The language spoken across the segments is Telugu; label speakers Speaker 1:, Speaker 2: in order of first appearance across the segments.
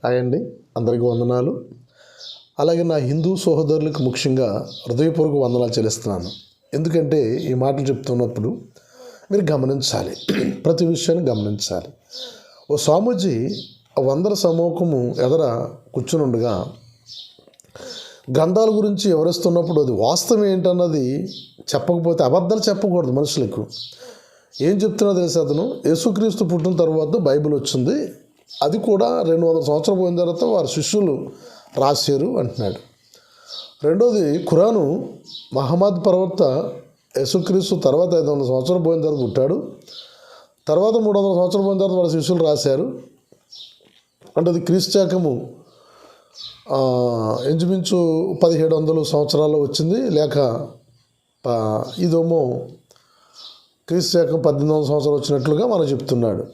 Speaker 1: హాయ్ అండి, అందరికీ వందనాలు. అలాగే నా హిందూ సహోదరులకు ముఖ్యంగా హృదయపూర్వక వందనాలు చెల్లిస్తున్నాను. ఎందుకంటే ఈ మాటలు చెప్తున్నప్పుడు మీరు గమనించాలి, ప్రతి విషయాన్ని గమనించాలి. ఓ స్వామీజీ వందల సమూహము ఎదర కూర్చుని ఉండగా గ్రంథాల గురించి వివరిస్తున్నప్పుడు అది వాస్తవం ఏంటన్నది చెప్పకపోతే అబద్ధాలు చెప్పకూడదు మనుషులకు. ఏం చెప్తున్నా తెలిసి అతను యేసుక్రీస్తు పుట్టిన తర్వాత బైబిల్ వచ్చింది, అది కూడా 200 సంవత్సరాలు పోయిన తర్వాత వారి శిష్యులు రాశారు అంటున్నాడు. రెండోది ఖురాను మహమ్మద్ ప్రవక్త యేసుక్రీస్తు తర్వాత 500 సంవత్సరాలు పోయిన తర్వాత పుట్టాడు, తర్వాత 300 సంవత్సరాలు పోయిన తర్వాత వారి శిష్యులు రాశారు అంటే అది క్రీస్తుశకము ఇంచుమించు 1700 సంవత్సరాల్లో వచ్చింది, లేక ఇదేమో క్రీస్తుశకం 1800 సంవత్సరాలు వచ్చినట్లుగా మనం చెప్తున్నాడు.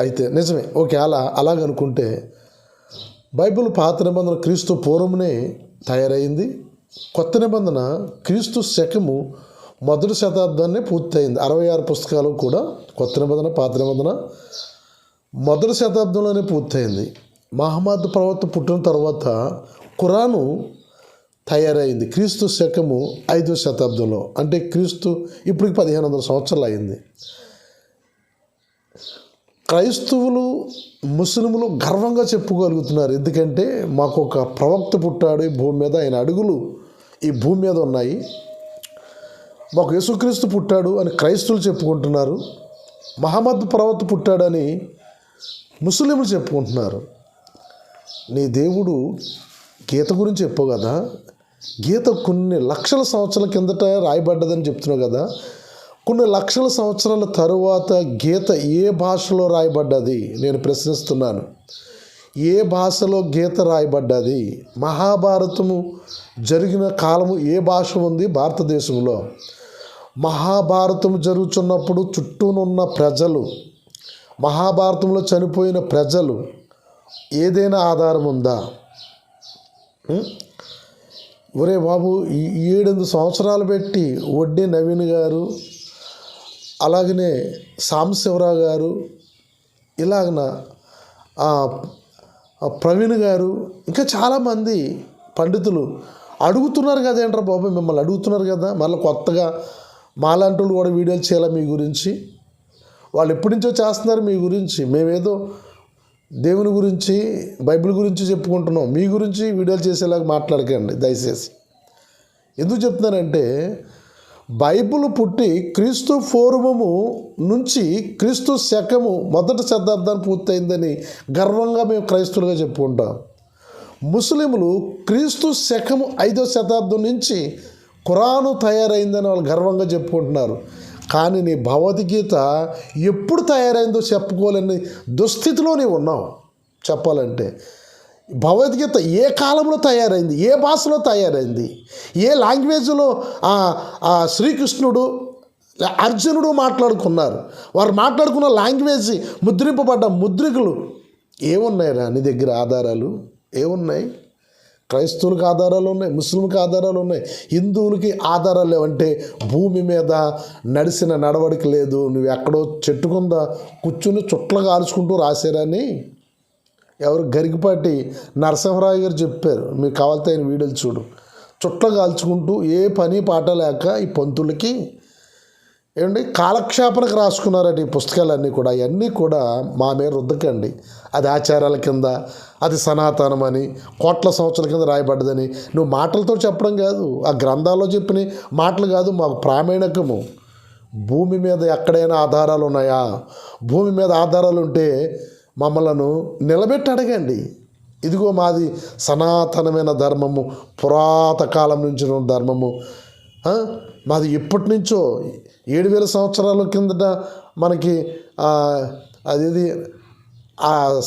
Speaker 1: అయితే నిజమే, ఓకే, అలాగనుకుంటే బైబిల్ పాత నిబంధన క్రీస్తు పూర్వమునే తయారైంది, కొత్త నిబంధన క్రీస్తు శకము మొదటి శతాబ్దాన్నే పూర్తయింది. 66 పుస్తకాలు కూడా కొత్త నిబంధన పాత నిబంధన మొదటి శతాబ్దంలోనే పూర్తయింది. మహమ్మద్ ప్రవక్త పుట్టిన తర్వాత ఖురాను తయారైంది క్రీస్తు శకము 5వ శతాబ్దంలో, అంటే క్రీస్తు ఇప్పటికి 1500 సంవత్సరాలు అయింది. క్రైస్తవులు ముస్లింలు గర్వంగా చెప్పుకోగలుగుతున్నారు, ఎందుకంటే మాకు ఒక ప్రవక్త పుట్టాడు ఈ భూమి మీద, ఆయన అడుగులు ఈ భూమి మీద ఉన్నాయి, మాకు యేసుక్రీస్తు పుట్టాడు అని క్రైస్తవులు చెప్పుకుంటున్నారు, మహమ్మద్ ప్రవక్త పుట్టాడని ముస్లింలు చెప్పుకుంటున్నారు. నీ దేవుడు గీత గురించి చెప్పావు కదా, గీత కొన్ని లక్షల సంవత్సరాల కిందట రాయబడ్డదని చెప్తున్నావు కదా, కొన్ని లక్షల సంవత్సరాల తరువాత గీత ఏ భాషలో రాయబడ్డది నేను ప్రశ్నిస్తున్నాను. ఏ భాషలో గీత రాయబడ్డది? మహాభారతము జరిగిన కాలము ఏ భాష ఉంది భారతదేశంలో? మహాభారతం జరుగుతున్నప్పుడు చుట్టూనున్న ప్రజలు, మహాభారతంలో చనిపోయిన ప్రజలు ఏదైనా ఆధారం ఉందా? ఒరే బాబు, 7 సంవత్సరాలు పెట్టి వడ్డే నవీన్ గారు, అలాగనే సాంబశివరావు గారు, ఇలాగన ప్రవీణ్ గారు, ఇంకా చాలామంది పండితులు అడుగుతున్నారు కదా, ఏంట్రా బాబు మిమ్మల్ని అడుగుతున్నారు కదా, మళ్ళీ కొత్తగా మాలాంటి వాళ్ళు కూడా వీడియోలు చేయాలి మీ గురించి. వాళ్ళు ఎప్పటి నుంచో చేస్తున్నారు మీ గురించి, మేమేదో దేవుని గురించి బైబిల్ గురించి చెప్పుకుంటున్నాం, మీ గురించి వీడియోలు చేసేలాగా మాట్లాడకండి దయచేసి. ఎందుకు చెప్తున్నానంటే బైబిల్ పుట్టి క్రీస్తు పూర్వము నుంచి క్రీస్తు శకము మొదటి శతాబ్దాన్ని పూర్తయిందని గర్వంగా మేము క్రైస్తవులుగా చెప్పుకుంటాం. ముస్లింలు క్రీస్తు శకము 5వ శతాబ్దం నుంచి ఖురాను తయారైందని వాళ్ళు గర్వంగా చెప్పుకుంటున్నారు. కానీ నీ భగవద్గీత ఎప్పుడు తయారైందో చెప్పుకోలేని దుస్థితిలో నీవు ఉన్నావు. చెప్పాలంటే భగవద్గీత ఏ కాలంలో తయారైంది, ఏ భాషలో తయారైంది, ఏ లాంగ్వేజ్లో శ్రీకృష్ణుడు అర్జునుడు మాట్లాడుకున్నారు, వారు మాట్లాడుకున్న లాంగ్వేజ్ ముద్రింపబడ్డ ముద్రికలు ఏమున్నాయిరా నీ దగ్గర? ఆధారాలు ఏమున్నాయి? క్రైస్తవులకు ఆధారాలు ఉన్నాయి, ముస్లింకి ఆధారాలు ఉన్నాయి, హిందువులకి ఆధారాలు లేవంటే భూమి మీద నడిచిన నడవడిక లేదు. నువ్వు ఎక్కడో చెట్టు కింద కూర్చుని చుట్టలు కాల్చుకుంటూ రాశారని ఎవరు గరికపాటి నరసింహరావు గారు చెప్పారు. మీకు కావాలితే ఆయన వీడియోలు చూడు. చుట్టలు కాల్చుకుంటూ ఏ పని పాట లేక ఈ పంతులకి ఏమండి కాలక్షేపణకు రాసుకున్నారట ఈ పుస్తకాలన్నీ కూడా. అవన్నీ కూడా మా మీద రుద్దకండి. అది ఆచారాల కింద, అది సనాతనమని, కోట్ల సంవత్సరాల కింద రాయబడ్డదని నువ్వు మాటలతో చెప్పడం కాదు, ఆ గ్రంథాల్లో చెప్పిన మాటలు కాదు, మాకు ప్రామాణికము. భూమి మీద ఎక్కడైనా ఆధారాలు ఉన్నాయా? భూమి మీద ఆధారాలు ఉంటే మమ్మలను నిలబెట్టి అడగండి. ఇదిగో మాది సనాతనమైన ధర్మము, పురాతకాలం నుంచి ఉన్న ధర్మము, మాది ఎప్పటి నుంచో 7000 సంవత్సరాల కిందట మనకి అది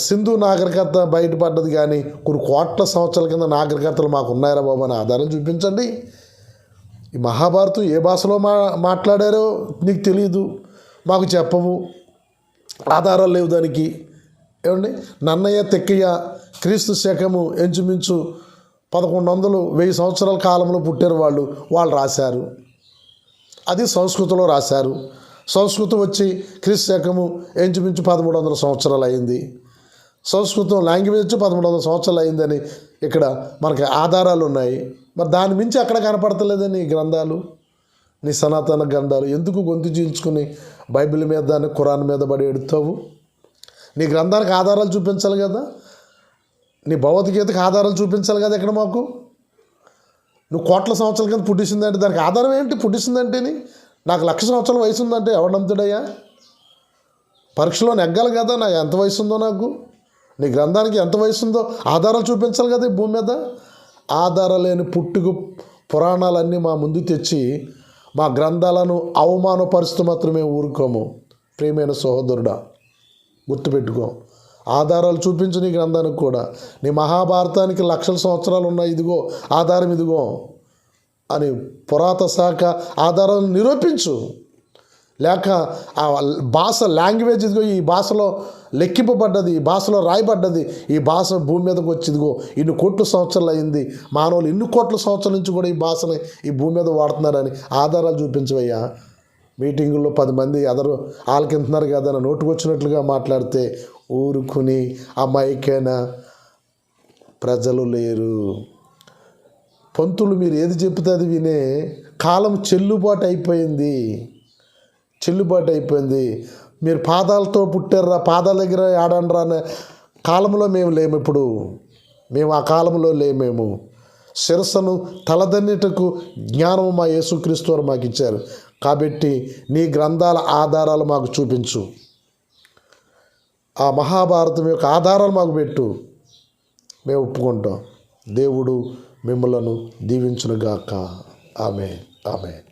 Speaker 1: సింధు నాగరికత బయటపడ్డది, కానీ కొన్ని కోట్ల సంవత్సరాల కింద నాగరికతలు మాకు ఉన్నాయరా బాబు అని ఆధారం చూపించండి. ఈ మహాభారతం ఏ భాషలో మాట్లాడారో నీకు తెలియదు, మాకు చెప్పవు, ఆధారాలు లేవు దానికి. ఏమండి నన్నయ్య తెక్కయ్య క్రీస్తు శకము ఇంచుమించు 1100-1000 సంవత్సరాల కాలంలో పుట్టారు వాళ్ళు రాశారు, అది సంస్కృతంలో రాశారు. సంస్కృతం వచ్చి క్రీస్తు శకము ఇంచుమించు 1300 సంవత్సరాలు అయింది. సంస్కృతం లాంగ్వేజ్ 1100 సంవత్సరాలు అయిందని ఇక్కడ మనకి ఆధారాలు ఉన్నాయి. మరి దాని మించి అక్కడ కనపడతలేదని నీ గ్రంథాలు, నీ సనాతన గ్రంథాలు ఎందుకు గొంతు చీల్చుకుని బైబిల్ మీద ఖురాన్ మీద పడి ఎడుతావు? నీ గ్రంథానికి ఆధారాలు చూపించాలి కదా, నీ భగవద్గీతకి ఆధారాలు చూపించాలి కదా. ఇక్కడ మాకు నువ్వు కోట్ల సంవత్సరాల కింద పుట్టించిందంటే దానికి ఆధారం ఏంటి? పుట్టించిందంటేని నాకు 1,00,000 సంవత్సరాల వయసు ఉందంటే ఎవడు నమ్ముతాడయ్యా? పరీక్షలో నెగ్గాలి కదా నాకు ఎంత వయసు ఉందో, నాకు నీ గ్రంథానికి ఎంత వయసు ఉందో ఆధారాలు చూపించాలి కదా ఈ భూమి మీద. ఆధారం లేని పుట్టుకు పురాణాలన్నీ మా ముందు తెచ్చి మా గ్రంథాలను అవమానపరుస్తూ మాత్రమే ఊరుకోము. ప్రియమైన సహోదరుడా, గుర్తుపెట్టుకో, ఆధారాలు చూపించు నీ గ్రంథానికి కూడా. నీ మహాభారతానికి 1,00,000 సంవత్సరాలు ఉన్నాయి, ఇదిగో ఆధారం ఇదిగో అని పురాత శాఖ ఆధారాలను నిరూపించు. లేక ఆ భాష లాంగ్వేజ్ ఇదిగో ఈ భాషలో లెక్కింపబడ్డది, ఈ భాషలో రాయబడ్డది, ఈ భాష భూమి మీదకి వచ్చి ఇదిగో ఇన్ని కోట్ల సంవత్సరాలు అయింది, మానవులు ఇన్ని కోట్ల సంవత్సరాల నుంచి కూడా ఈ భాషని ఈ భూమి మీద వాడుతున్నారని ఆధారాలు చూపించవయ్యా. మీటింగుల్లో 10 మంది ఎదరు ఆలకింటున్నారు కదా అని నోటుకొచ్చినట్లుగా మాట్లాడితే ఊరుకుని అమాయకైన ప్రజలు లేరు. పంతులు మీరు ఏది చెప్తే అది వినే కాలం చెల్లుబాటు అయిపోయింది. మీరు పాదాలతో పుట్టారా, పాదాల దగ్గర ఆడండ్రా అనే కాలంలో మేము లేము. ఇప్పుడు మేము ఆ కాలంలో లేమేము. శిరస్సును తలదన్నిటకు జ్ఞానం మా యేసుక్రీస్తు వారు మాకు ఇచ్చారు. కాబట్టి నీ గ్రంథాల ఆధారాలు మాకు చూపించు, ఆ మహాభారతం యొక్క ఆధారాలు మాకు పెట్టు, మేము ఒప్పుకుంటాం. దేవుడు మిమ్మలను దీవించునుగాక. ఆమేన్.